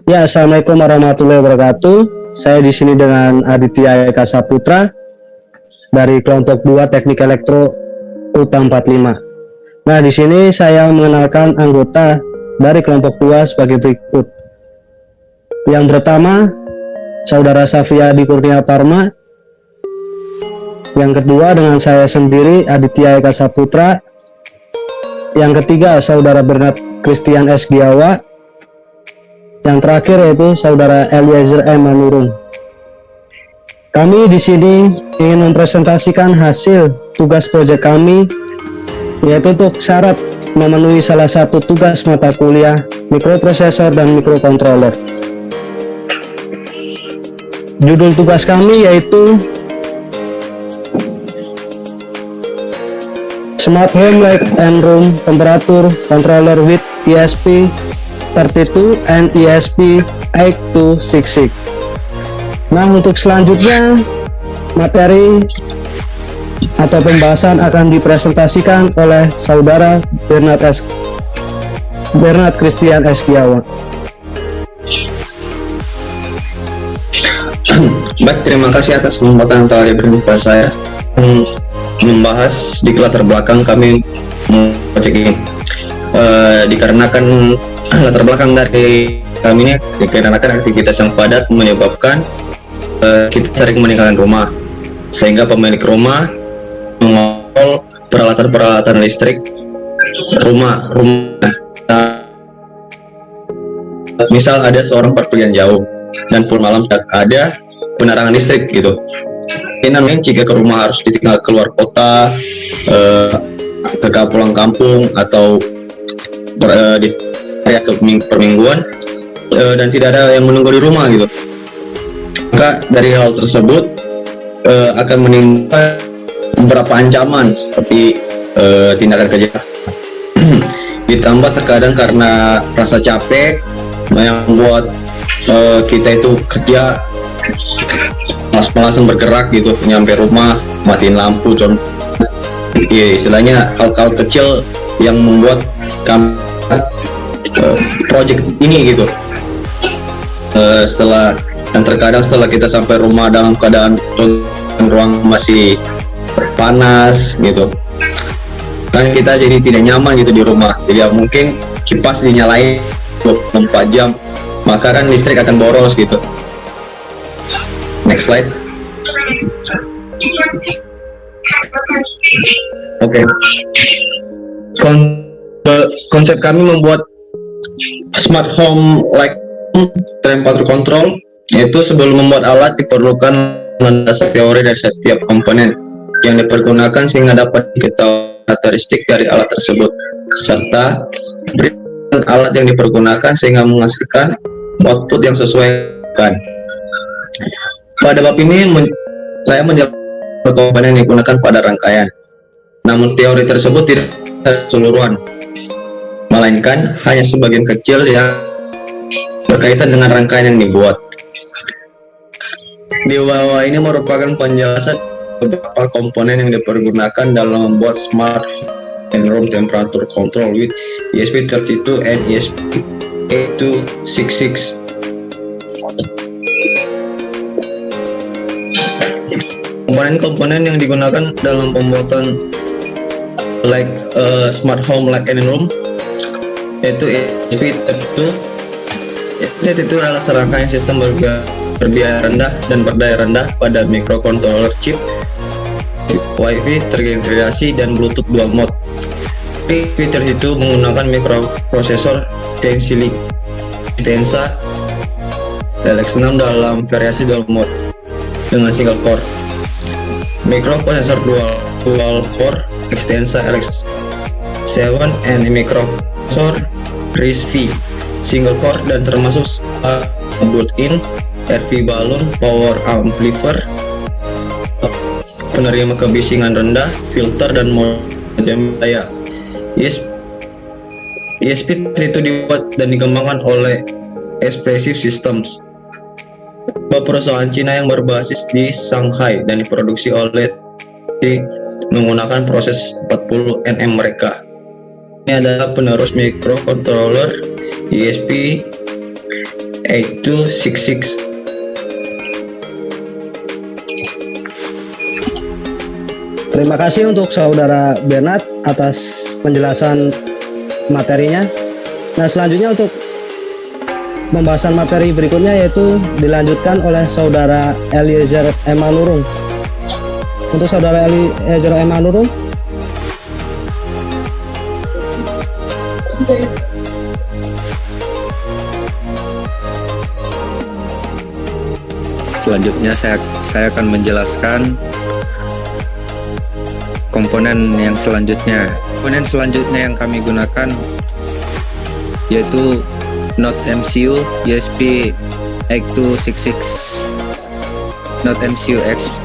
Ya, Assalamualaikum warahmatullahi wabarakatuh. Saya di sini dengan Aditya Eka Saputra dari kelompok 2 Teknik Elektro UTA 45. Nah, di sini saya mengenalkan anggota dari kelompok 2 sebagai berikut. Yang pertama, Saudara Safiyadi Kurnia Parma. Yang kedua, dengan saya sendiri, Aditya Eka Saputra. Yang ketiga, Saudara Bernard Christian S. Giawa. Yang terakhir yaitu Saudara Eliezer M. Manurung. Kami di sini ingin mempresentasikan hasil tugas proyek kami, yaitu untuk syarat memenuhi salah satu tugas mata kuliah mikroprosesor dan mikrokontroler. Judul tugas kami yaitu Smart Home Light and Room Temperature Controller with ESP32 and ESP8266. Nah, untuk selanjutnya materi atau pembahasan akan dipresentasikan oleh Saudara Bernard Christian S. Giawa. Baik, terima kasih atas kesempatan yang telah diberikan kepada saya membahas di latar belakang kami proyek ini. Dikarenakan latar belakang dari kami ini dikarenakan aktivitas yang padat menyebabkan kita sering meninggalkan rumah, sehingga pemilik rumah mengontrol peralatan listrik rumah. Misal ada seorang perpergian jauh dan pun malam tak ada penerangan listrik gitu. Ini namanya jika ke rumah harus ditinggal keluar kota, ke pulang kampung atau di hari atau permingguan, dan tidak ada yang menunggu di rumah gitu. Maka dari hal tersebut akan menimbulkan beberapa ancaman seperti tindakan kejahatan. Ditambah terkadang karena rasa capek yang membuat kita itu kerja malas-malasan bergerak gitu, nyampe rumah matiin lampu, istilahnya hal-hal kecil yang membuat kami project ini gitu. Terkadang setelah kita sampai rumah dalam keadaan ruang masih panas gitu, kan kita jadi tidak nyaman gitu di rumah. Jadi ya mungkin kipas dinyalain 24 jam, maka kan listrik akan boros gitu. Next slide. Oke. Konsep kami membuat smart home like temperature control, yaitu sebelum membuat alat diperlukan landasan teori dari setiap komponen yang dipergunakan sehingga dapat diketahui karakteristik dari alat tersebut, serta berikan alat yang dipergunakan sehingga menghasilkan output yang sesuai dengan. Pada bab ini saya menjelaskan komponen yang digunakan pada rangkaian, namun teori tersebut tidak keseluruhan, melainkan hanya sebagian kecil yang berkaitan dengan rangkaian yang dibuat. Di bawah ini merupakan penjelasan beberapa komponen yang dipergunakan dalam membuat smart and room temperature control with ESP32 and ESP8266. Komponen-komponen yang digunakan dalam pembuatan smart home light and room yaitu ESP32. ESP32 adalah serangkaian sistem berbiaya rendah dan berdaya rendah pada microcontroller chip Wi-Fi terintegrasi dan Bluetooth dual mode. Fitur itu menggunakan mikroprosesor Extensa LX6 dalam variasi dual mode dengan single core, mikroprosesor dual core Extensa LX7, and mikroprosesor RISC-V single core, dan termasuk built-in RV balloon power amplifier, penerima kebisingan rendah, filter, dan modem daya. ESP itu dibuat dan dikembangkan oleh Espressif Systems, perusahaan Cina yang berbasis di Shanghai, dan diproduksi oleh menggunakan proses 40 nm mereka. Ini adalah penerus microcontroller ESP 8266. Terima kasih untuk Saudara Bernard atas penjelasan materinya. Nah, selanjutnya untuk pembahasan materi berikutnya yaitu dilanjutkan oleh Saudara Eliezer Emanurung. Untuk Saudara Eliezer Emanurung. Selanjutnya saya akan menjelaskan komponen yang selanjutnya. Komponen selanjutnya yang kami gunakan yaitu Node MCU ESP 8266. Node MCU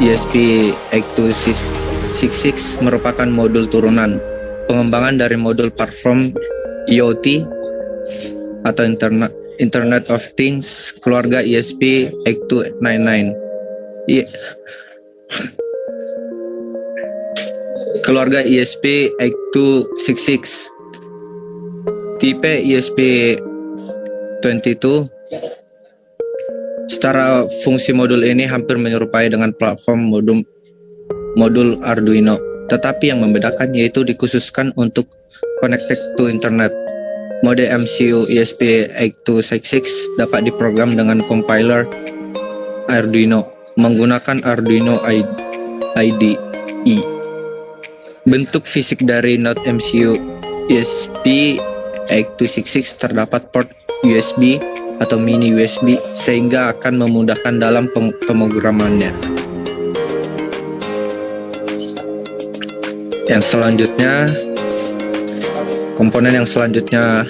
ESP 8266 merupakan modul turunan pengembangan dari modul platform IoT atau Internet of Things keluarga ESP 8299. Keluarga ESP 8266 tipe ESP22. Secara fungsi modul ini hampir menyerupai dengan platform modul Arduino, tetapi yang membedakan yaitu dikhususkan untuk connected to internet. Mode MCU ESP8266 dapat diprogram dengan compiler Arduino menggunakan Arduino IDE. Bentuk fisik dari Node MCU ESP8266 terdapat port USB atau mini USB sehingga akan memudahkan dalam pemrogramannya. Yang selanjutnya, komponen yang selanjutnya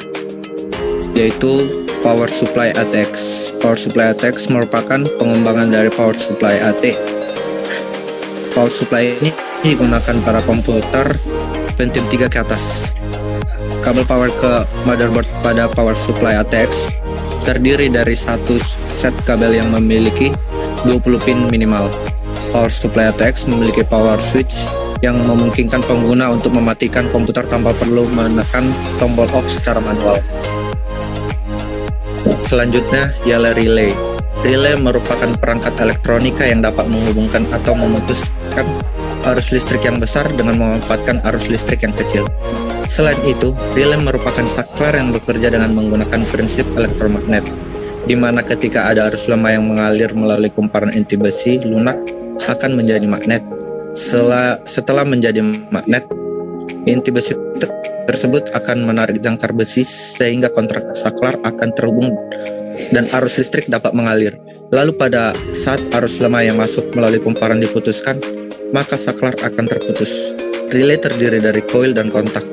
yaitu Power Supply ATX. Power Supply ATX merupakan pengembangan dari Power Supply AT. Power Supply ini digunakan pada komputer Pentium 3 ke atas. Kabel power ke motherboard pada Power Supply ATX terdiri dari satu set kabel yang memiliki 20 pin minimal. Power Supply ATX memiliki power switch yang memungkinkan pengguna untuk mematikan komputer tanpa perlu menekan tombol off secara manual. Selanjutnya ialah relay. Relay merupakan perangkat elektronika yang dapat menghubungkan atau memutuskan arus listrik yang besar dengan memanfaatkan arus listrik yang kecil. Selain itu, relay merupakan saklar yang bekerja dengan menggunakan prinsip elektromagnet, di mana ketika ada arus lemah yang mengalir melalui kumparan inti besi lunak akan menjadi magnet. Setelah menjadi magnet, inti besi tersebut akan menarik jangkar besi sehingga kontrak saklar akan terhubung dan arus listrik dapat mengalir. Lalu pada saat arus lemah yang masuk melalui kumparan diputuskan, maka saklar akan terputus. Relay terdiri dari koil dan kontak.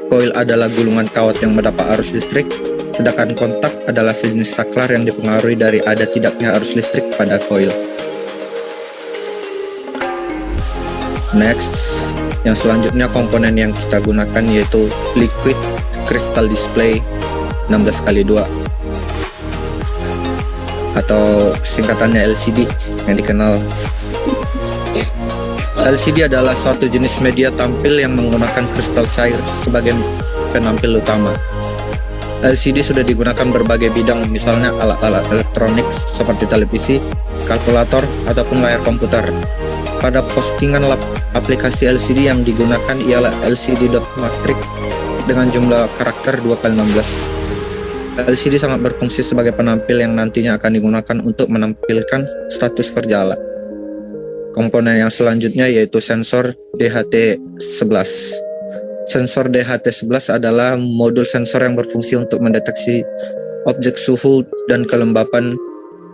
Koil adalah gulungan kawat yang mendapat arus listrik, sedangkan kontak adalah sejenis saklar yang dipengaruhi dari ada tidaknya arus listrik pada koil. Next, yang selanjutnya komponen yang kita gunakan yaitu Liquid Crystal Display 16x2 atau singkatannya LCD yang dikenal. LCD adalah suatu jenis media tampil yang menggunakan kristal cair sebagai penampil utama. LCD sudah digunakan berbagai bidang, misalnya alat-alat elektronik seperti televisi, kalkulator, ataupun layar komputer. Pada postingan aplikasi LCD yang digunakan ialah LCD.matrix dengan jumlah karakter 2x16. LCD sangat berfungsi sebagai penampil yang nantinya akan digunakan untuk menampilkan status kerja alat. Komponen yang selanjutnya yaitu sensor DHT11. Sensor DHT11 adalah modul sensor yang berfungsi untuk mendeteksi objek suhu dan kelembapan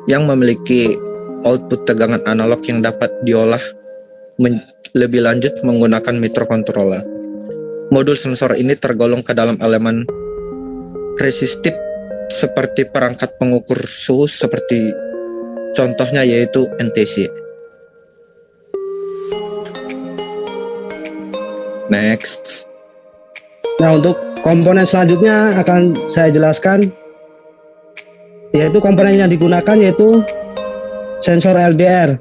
yang memiliki output tegangan analog yang dapat diolah lebih lanjut menggunakan microcontroller. Modul sensor ini tergolong ke dalam elemen resistif seperti perangkat pengukur suhu seperti contohnya yaitu NTC. Next. Nah, untuk komponen selanjutnya akan saya jelaskan, yaitu komponen yang digunakan yaitu sensor LDR.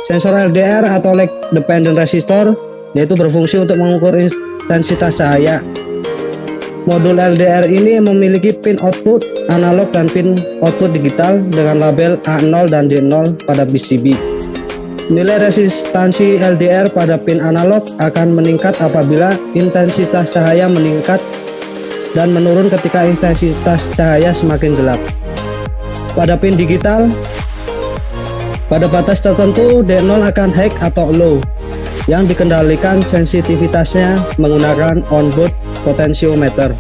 Sensor LDR atau Light Dependent Resistor yaitu berfungsi untuk mengukur intensitas cahaya. Modul LDR ini memiliki pin output analog dan pin output digital dengan label A0 dan D0 pada PCB. Nilai resistansi LDR pada pin analog akan meningkat apabila intensitas cahaya meningkat dan menurun ketika intensitas cahaya semakin gelap. Pada pin digital, pada batas tertentu D0 akan high atau low yang dikendalikan sensitivitasnya menggunakan onboard potentiometer.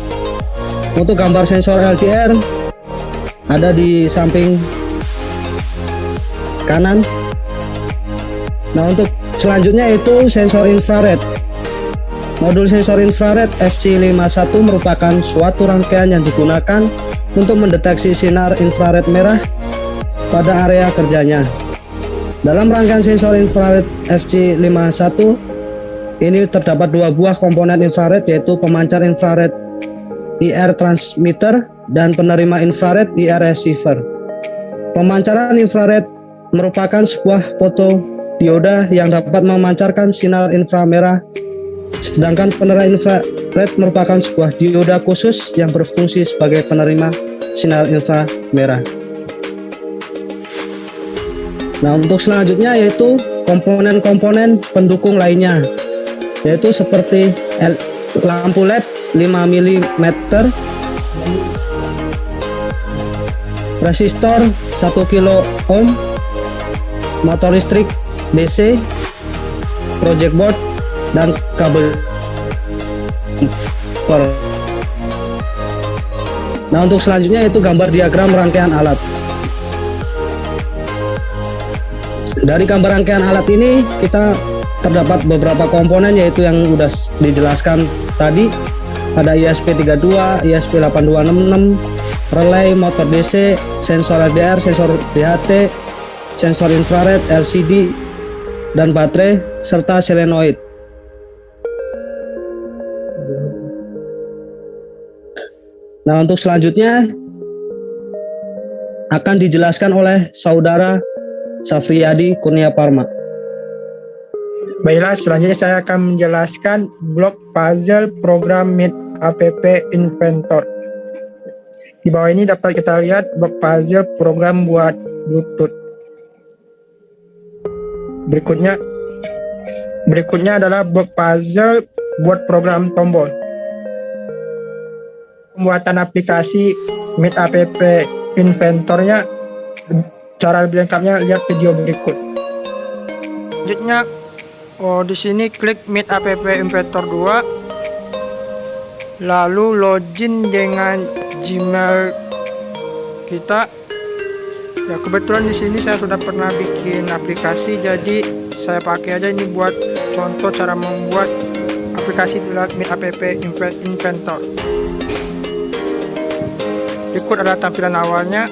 Untuk gambar sensor LDR ada di samping kanan. Nah, untuk selanjutnya itu sensor infrared. Modul sensor infrared FC51 merupakan suatu rangkaian yang digunakan untuk mendeteksi sinar infrared merah pada area kerjanya. Dalam rangkaian sensor infrared FC51 ini terdapat dua buah komponen infrared, yaitu pemancar infrared IR transmitter dan penerima infrared IR receiver. Pemancaran infrared merupakan sebuah fotodioda yang dapat memancarkan sinar inframerah, sedangkan penerima infrared merupakan sebuah dioda khusus yang berfungsi sebagai penerima sinar inframerah. Nah, untuk selanjutnya yaitu komponen-komponen pendukung lainnya, yaitu seperti lampu LED 5 mm, resistor 1 kilo ohm, motor listrik DC, project board, dan kabel. Nah, untuk selanjutnya itu gambar diagram rangkaian alat. Dari gambar rangkaian alat ini kita terdapat beberapa komponen, yaitu yang sudah dijelaskan tadi. Ada ISP32, ISP8266, relay, motor DC, sensor LDR, sensor DHT, sensor infrared, LCD, dan baterai, serta solenoid. Nah, untuk selanjutnya akan dijelaskan oleh Saudara Safriyadi Kurnia Parma. Baiklah, selanjutnya saya akan menjelaskan blok puzzle program MIT app Inventor. Di bawah ini dapat kita lihat blok puzzle program buat Bluetooth. Berikutnya adalah blok puzzle buat program tombol. Pembuatan aplikasi MIT app Inventornya, cara lebih lengkapnya lihat video berikut. Selanjutnya, di sini klik MIT app Inventor 2, lalu login dengan Gmail kita. Ya, kebetulan di sini saya sudah pernah bikin aplikasi, jadi saya pakai aja ini buat contoh cara membuat aplikasi di MIT app Inventor. Berikut adalah tampilan awalnya.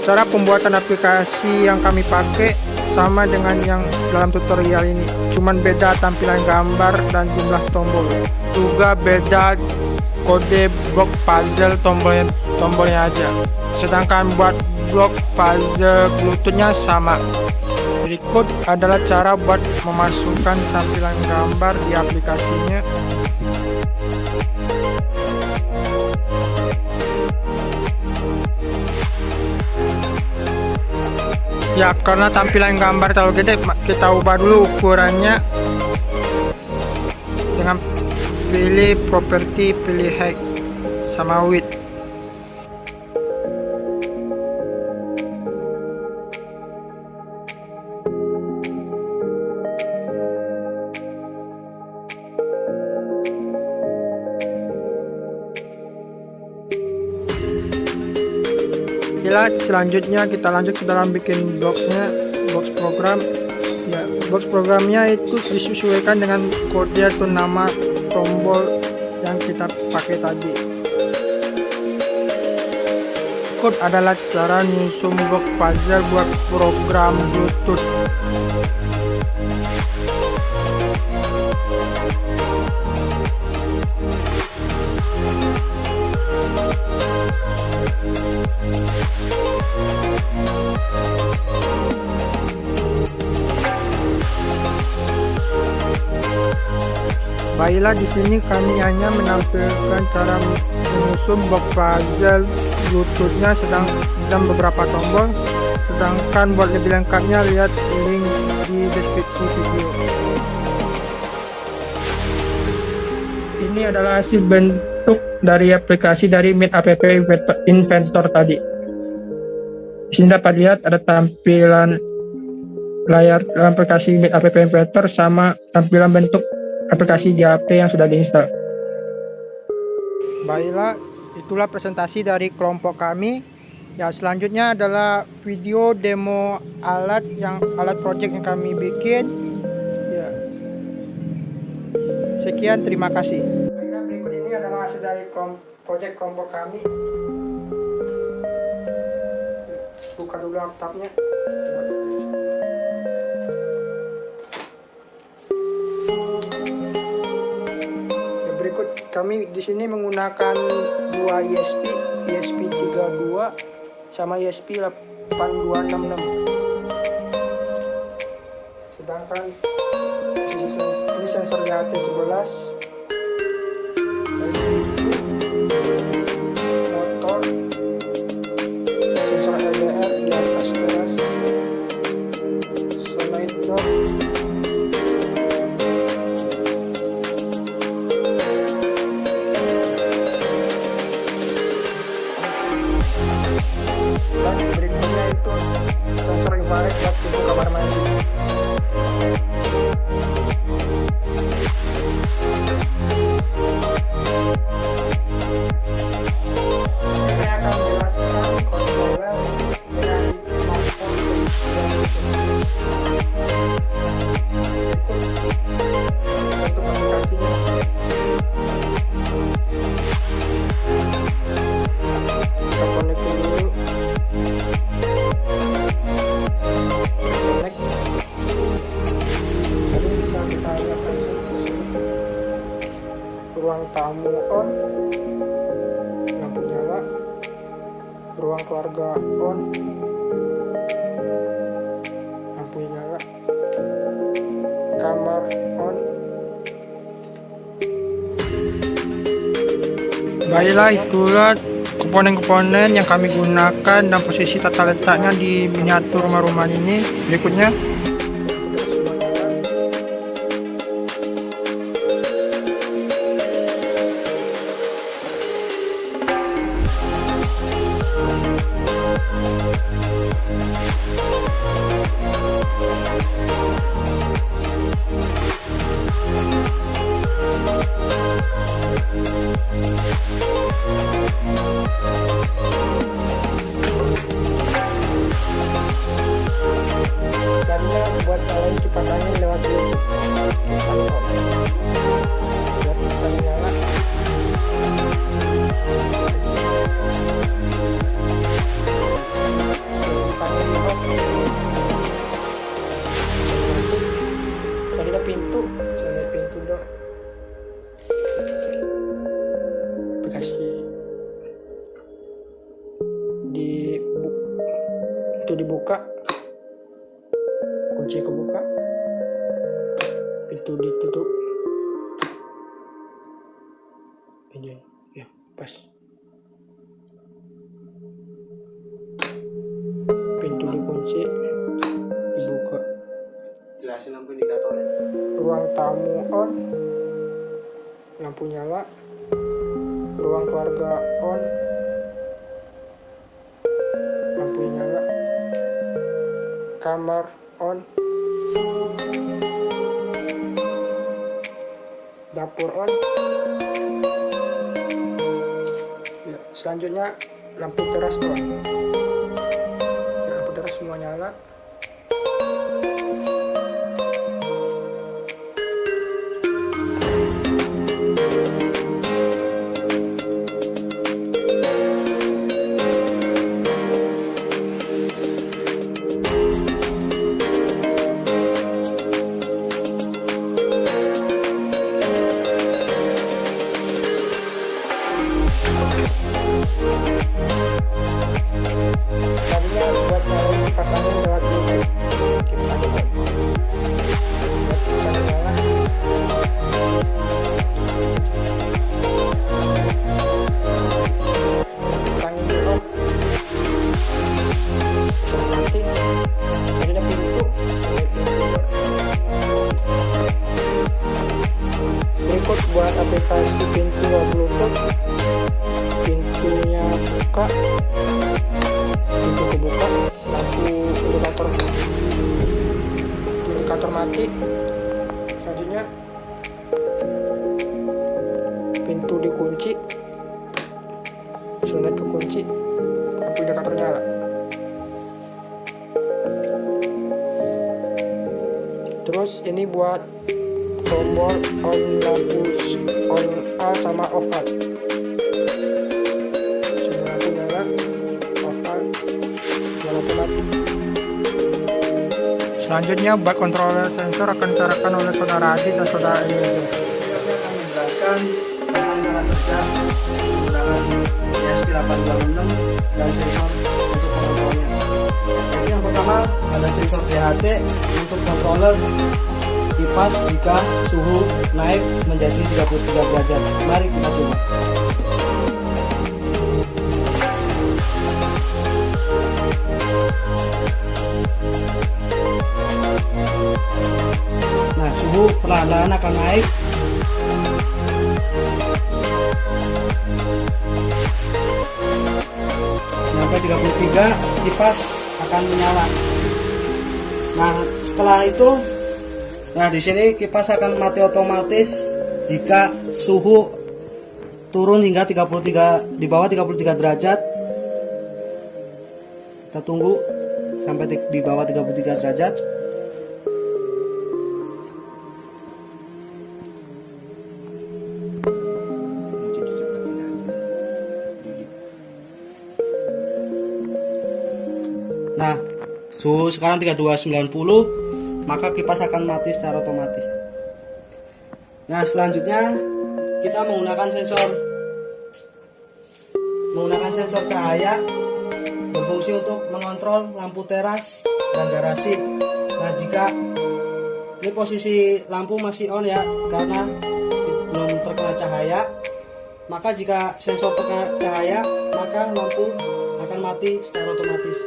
Cara pembuatan aplikasi yang kami pakai sama dengan yang dalam tutorial ini, cuman beda tampilan gambar dan jumlah tombol. Juga beda kode blok puzzle tombolnya aja. Sedangkan buat blok puzzle Bluetoothnya sama. Berikut adalah cara buat memasukkan tampilan gambar di aplikasinya. Ya, karena tampilan gambar terlalu gede, kita ubah dulu ukurannya dengan pilih properti, pilih height sama width. Selanjutnya kita lanjut ke dalam bikin box program. Ya, box programnya itu disesuaikan dengan kode atau nama tombol yang kita pakai tadi. Code adalah cara nyusun box puzzle buat program Bluetooth. Baiklah, di sini kami hanya menampilkan cara menyusun box puzzle Bluetooth-nya dan beberapa tombol. Sedangkan buat lebih lengkapnya lihat link di deskripsi video. Ini adalah hasil bentuk dari aplikasi dari Meet App Inventor tadi. Di sini dapat lihat ada tampilan layar aplikasi Meet App Inventor sama tampilan bentuk aplikasi di HP yang sudah diinstal. Baiklah, itulah presentasi dari kelompok kami. Ya, selanjutnya adalah video demo alat project yang kami bikin. Ya. Sekian, terima kasih. Baiklah, berikut ini adalah hasil dari project kelompok kami. Buka dulu laptopnya. Berikut kami di sini menggunakan dua ESP32 sama ESP8266. Sedangkan ini sensornya T11, motor, sensor LDR di atas teras, solenoid knob, dan berikutnya itu sensor infrared buat pintu kamar mandi. Saya akan menjelaskan controller dengan smartphone untuk aplikasinya. Kita connectin dulu. Connect. Tadi bisa kita lihat langsung di sini. Ruang tamu on, lampu nyala. Ruang keluarga on, lampu nyala. Kamar on. Baiklah, itulah komponen-komponen yang kami gunakan dan posisi tata letaknya di miniatur rumah-rumah ini. Berikutnya karena buat kalian kipas angin lewat Bluetooth. Biar kita nyala. Ada pintu, ada pintu dong. Aplikasi itu dibuka, kunci kebuka, pintu ditutup. Ini ya pas. Pintu dikunci, dibuka. Jelasin lampu indikatornya. Ruang tamu on, lampu nyala. Ruang keluarga on, lampu nyala. Kamar on, dapur on. Ya, selanjutnya lampu teras on. Ya, lampu teras semua nyala. Tadinya buat nyalain kipas angin lewat berikut buat aplikasi pintu Bluetooth. Pintunya buka, pintu kebuka, lampu indikator mati. Selanjutnya pintu dikunci, sudah kekunci, lampu indikator nyala. Terus ini buat tombol on lampu on sama off. Sudah lampu nyala, off, lampu mati. Selanjutnya buat controller sensor akan dicarakan oleh saudara Adi dan saudara Eliezer. Menjelaskan tentang cara kerja menggunakan ESP826 dan sensor untuk pengontrolnya. Jadi yang pertama ada sensor DHT untuk controller kipas jika suhu naik menjadi 33 derajat. Mari kita coba. Nah, suhu perlahan-lahan akan naik. Sampai 33, kipas akan menyala. Nah, setelah itu, di sini kipas akan mati otomatis jika suhu turun hingga 33 di bawah 33 derajat. Kita tunggu sampai di bawah 33 derajat. Nah, suhu sekarang 3290, maka kipas akan mati secara otomatis. Nah, selanjutnya kita menggunakan sensor cahaya, berfungsi untuk mengontrol lampu teras dan garasi. Nah, jika ini posisi lampu masih on ya, karena belum terkena cahaya, maka jika sensor terkena cahaya, maka lampu akan mati secara otomatis.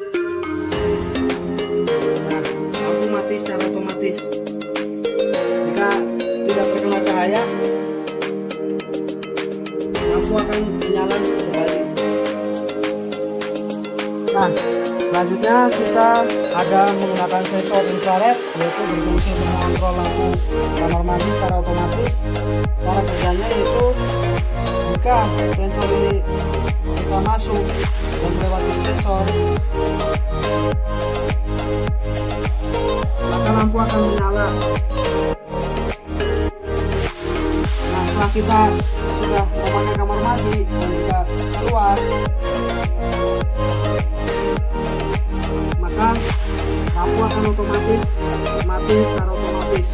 Nah, lampu mati secara otomatis. Jika tidak terkena cahaya, lampu akan menyala kembali. Nah, selanjutnya kita ada menggunakan sensor infrared, yaitu berfungsi untuk mengontrol lampu kamar mandi secara otomatis. Cara kerjanya yaitu jika sensor ini kita masuk dan melewati sensor, maka lampu akan menyala. Nah, setelah kita sudah memakai kamar mandi dan juga keluar, maka lampu akan otomatis mati secara otomatis.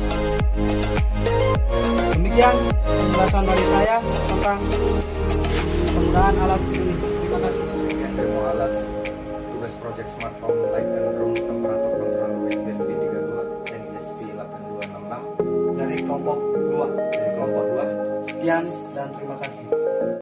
Demikian penjelasan dari saya tentang penggunaan alat